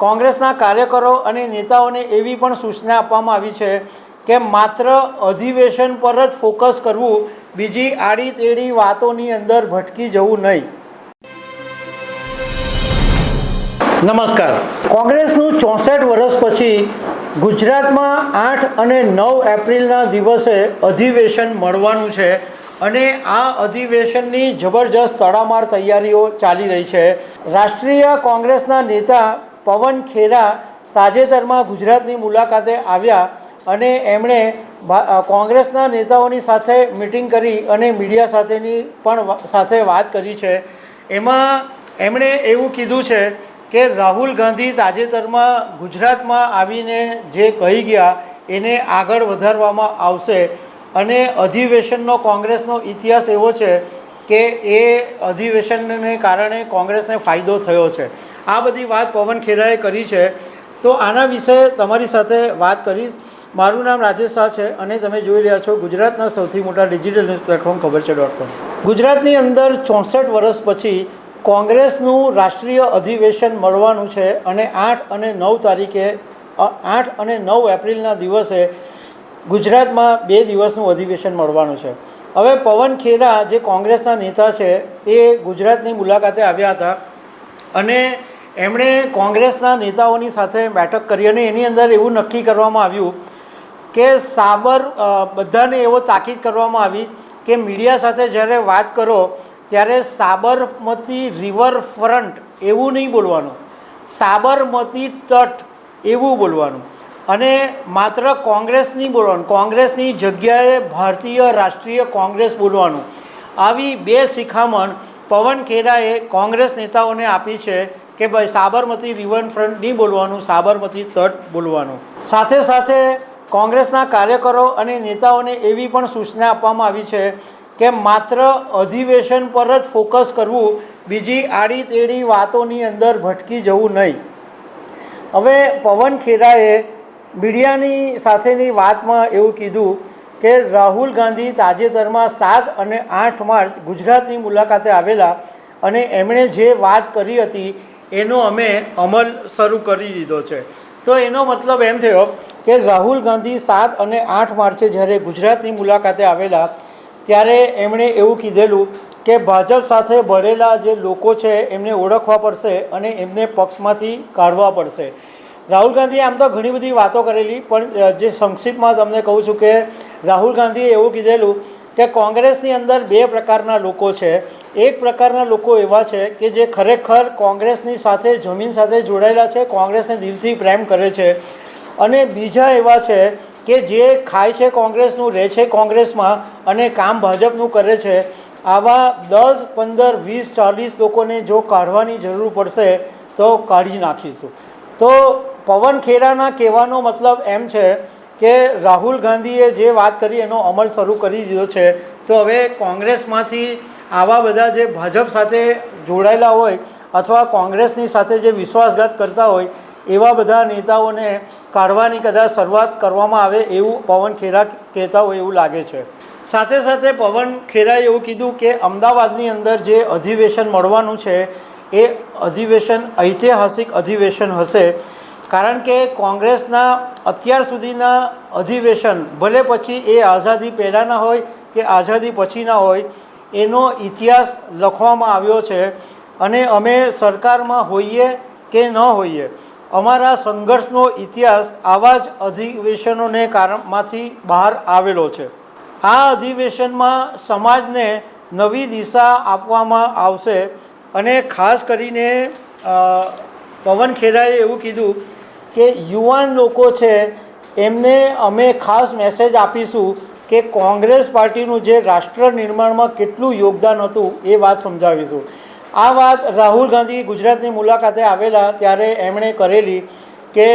કોંગ્રેસના કાર્યકરો અને નેતાઓને એવી પણ સૂચના આપવામાં આવી છે કે માત્ર અધિવેશન પર જ ફોકસ કરવું, બીજી આડી તેડી વાતોની અંદર ભટકી જવું નહીં. નમસ્કાર. કોંગ્રેસનું 64 વર્ષ પછી ગુજરાતમાં 8 અને 9 એપ્રિલના દિવસે અધિવેશન મળવાનું છે અને આ અધિવેશનની જબરજસ્ત તડામાર તૈયારીઓ ચાલી રહી છે. રાષ્ટ્રીય કોંગ્રેસના નેતા પવન ખેરા તાજેતરમાં ગુજરાતની મુલાકાતે આવ્યા અને એમણે કોંગ્રેસના નેતાઓની સાથે મિટિંગ કરી અને મીડિયા સાથે વાત કરી છે. એમાં એમણે એવું કીધું છે કે રાહુલ ગાંધી તાજેતરમાં ગુજરાતમાં આવીને જે કહી ગયા એને આગળ વધારવામાં આવશે અને અધિવેશનનો કોંગ્રેસનો ઇતિહાસ એવો છે કે એ અધિવેશનને કારણે કોંગ્રેસને ફાયદો થયો છે. આ બધી વાત પવન ખેરાએ કરી છે. તો આના વિશે તમારી સાથે વાત કરીશ. મારું નામ રાજેશ શાહ છે અને તમે જોઈ રહ્યા છો ગુજરાતના સૌથી મોટા ડિજિટલ ન્યૂઝ પ્લેટફોર્મ ખબરછે.com. ગુજરાતની અંદર 64 વર્ષ પછી કોંગ્રેસનું રાષ્ટ્રીય અધિવેશન મળવાનું છે અને 8 અને 9 એપ્રિલના દિવસે ગુજરાતમાં 2 દિવસનું અધિવેશન મળવાનું છે. હવે પવન ખેરા જે કોંગ્રેસના નેતા છે એ ગુજરાતની મુલાકાતે આવ્યા હતા અને એમણે કોંગ્રેસના નેતાઓની સાથે બેઠક કરી અને એની અંદર એવું નક્કી કરવામાં આવ્યું કે બધાને એવો તાકીદ કરવામાં આવી કે મીડિયા સાથે જ્યારે વાત કરો ત્યારે સાબરમતી રિવરફ્રન્ટ એવું નહીં બોલવાનું, સાબરમતી તટ એવું બોલવાનું અને માત્ર કોંગ્રેસ નહીં બોલવાનું, કોંગ્રેસની જગ્યાએ ભારતીય રાષ્ટ્રીય કોંગ્રેસ બોલવાનું. આવી 2 શિખામણ પવન ખેરાએ કોંગ્રેસ નેતાઓને આપી છે કે ભાઈ સાબરમતી રિવરફ્રન્ટ નહીં બોલવાનું, સાબરમતી તટ બોલવાનું. સાથે સાથે કોંગ્રેસના કાર્યકરો અને નેતાઓને એવી પણ સૂચના આપવામાં આવી છે કે માત્ર અધિવેશન પર જ ફોકસ કરવું, બીજી આડી તેડી વાતોની અંદર ભટકી જવું નહીં. હવે પવન ખેરાએ મીડિયાની સાથેની વાતમાં એવું કીધું કે રાહુલ ગાંધી તાજેતરમાં 7 અને 8 માર્ચ ગુજરાતની મુલાકાતે આવેલા અને એમણે જે વાત કરી હતી એનો અમે અમલ શરૂ કરી દીધો છે. તો એનો મતલબ એમ થયો કે રાહુલ ગાંધી 7 અને 8 માર્ચે જ્યારે ગુજરાતની મુલાકાતે આવેલા ત્યારે એમણે એવું કીધેલું કે ભાજપ સાથે ભળેલા જે લોકો છે એમને ઓળખવા પડશે અને એમને પક્ષમાંથી કાઢવા પડશે. રાહુલ ગાંધીએ આમ તો ઘણી બધી વાતો કરેલી, પણ જે સંક્ષિપ્તમાં તમને કહું છું કે રાહુલ ગાંધીએ એવું કીધેલું કે કોંગ્રેસની અંદર 2 પ્રકારના લોકો છે. એક પ્રકારના લોકો એવા છે કે જે ખરેખર કોંગ્રેસની સાથે જમીન સાથે જોડાયેલા છે, કોંગ્રેસને દિલથી પ્રેમ કરે છે, અને બીજા એવા છે કે જે ખાય છે કોંગ્રેસનું, રહે છે કોંગ્રેસમાં અને કામ ભાજપનું કરે છે. આવા 10, 15, 20, 40 લોકોને જો કાઢવાની જરૂર પડશે તો કાઢી નાખીશું. તો પવન ખેરાના કહેવાનો મતલબ એમ છે કે રાહુલ ગાંધીએ જે વાત કરી એનો અમલ શરૂ કરી દીધો છે. તો હવે કોંગ્રેસમાંથી આવા બધા જે ભાજપ સાથે જોડાયેલા હોય અથવા કોંગ્રેસની સાથે જે વિશ્વાસઘાત કરતા હોય એવા બધા નેતાઓને કાઢવાની કદાચ શરૂઆત કરવામાં આવે એવું પવન ખેરા કહેતા હોય એવું લાગે છે. સાથે સાથે પવન ખેરાએ એવું કીધું કે અમદાવાદની અંદર જે અધિવેશન મળવાનું છે એ અધિવેશન ઐતિહાસિક અધિવેશન હશે, કારણ કે કોંગ્રેસના અત્યાર સુધીના અધિવેશન ભલે પછી એ આઝાદી પહેલાંના હોય કે આઝાદી પછીના હોય એનો ઇતિહાસ લખવામાં આવ્યો છે અને અમે સરકારમાં હોઈએ કે ન હોઈએ અમારા સંઘર્ષનો ઇતિહાસ આવા જ અધિવેશનોને કારણમાંથી બહાર આવેલો છે. આ અધિવેશનમાં સમાજને નવી દિશા આપવામાં આવશે અને ખાસ કરીને પવન ખેરાએ એવું કીધું કે યુવાન લોકો છે એમને અમે ખાસ મેસેજ આપીશું કે કોંગ્રેસ પાર્ટીનું જે રાષ્ટ્ર નિર્માણમાં કેટલું યોગદાન હતું એ વાત સમજાવીશું. આ વાત રાહુલ ગાંધી ગુજરાતની મુલાકાતે આવેલા ત્યારે એમણે કરેલી કે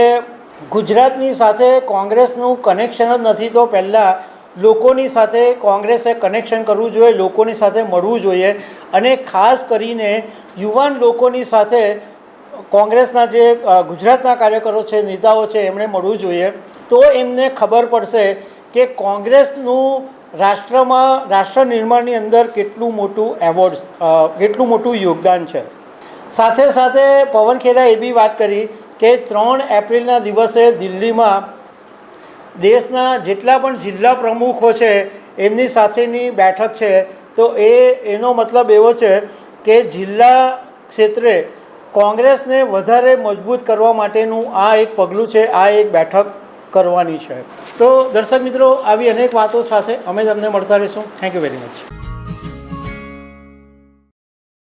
ગુજરાતની સાથે કોંગ્રેસનું કનેક્શન જ નથી, તો પહેલાં લોકોની સાથે કોંગ્રેસે કનેક્શન કરવું જોઈએ, લોકોની સાથે મળવું જોઈએ અને ખાસ કરીને યુવાન લોકોની સાથે કોંગ્રેસના જે ગુજરાતના કાર્યકરો છે, નેતાઓ છે, એમણે મળવું જોઈએ. તો એમને ખબર પડશે કે કોંગ્રેસનું રાષ્ટ્ર નિર્માણની અંદર કેટલું મોટું યોગદાન છે. સાથે સાથે પવન ખેરાએ એ બી વાત કરી કે 3 એપ્રિલના દિવસે દિલ્હીમાં દેશના જેટલા પણ જિલ્લા પ્રમુખો છે એમની સાથેની બેઠક છે. તો એનો મતલબ એવો છે કે જિલ્લા ક્ષેત્રે કોંગ્રેસને વધારે મજબૂત કરવા માટેનું આ એક પગલું છે, આ એક બેઠક કરવાની છે. તો દર્શક મિત્રો, આવી અનેક વાતો સાથે અમે તમને મળતા રહીશું. Thank you very much.